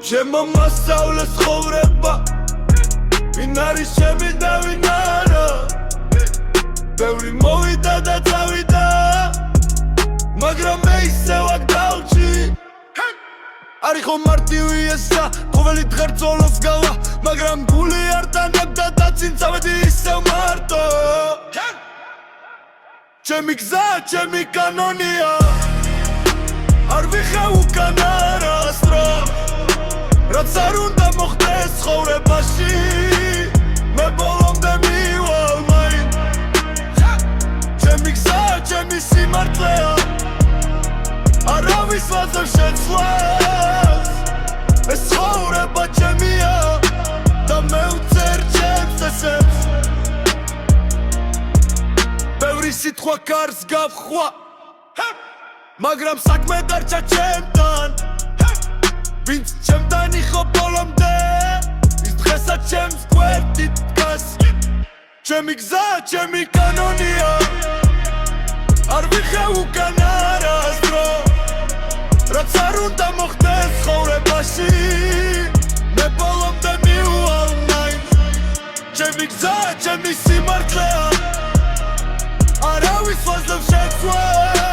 ჩემო მასწავლეს ცხოვრება ვინ არის ჩემი და ვინ არა ბევრი მოვიდა და წავიდა მაგრამ მე ისევ აქ დავჭი არის ხომ მარტივი ესა ყოველი დღე ძოლოს გავა მაგრამ გული არ დანებდა და წინ წავედი ისევ მარტო ჩემი გზა ჩემი კანონია არ ვიხევ უკან არასდრო რაც არ უნდა მოხდეს ცხოვრებაში მე ბოლომდე მივალ მაინც ჩემი გზა ჩემი სიმართლეა არავის ვაძებ შეცვლას ეს ცხოვრება ჩემია და მე ვწერ ჩემს ესებს ბევრი სიტყვა კარს გავხვა მაგრამ საქმე დარჩა ჩემთან ვინც ჩემთან იყო ბოლომდე ის დღესაც ჩემს გვერდით დგას ჩემი გზა ჩემი კანონია არ ვიხევ უკან არასდრო რაც არ უნდა მოხდეს ცხოვრებაში მე ბოლომდე მივალ მაინც ჩემი გზა ჩემი სიმართლეა არავის ვაძლევ შეცვლას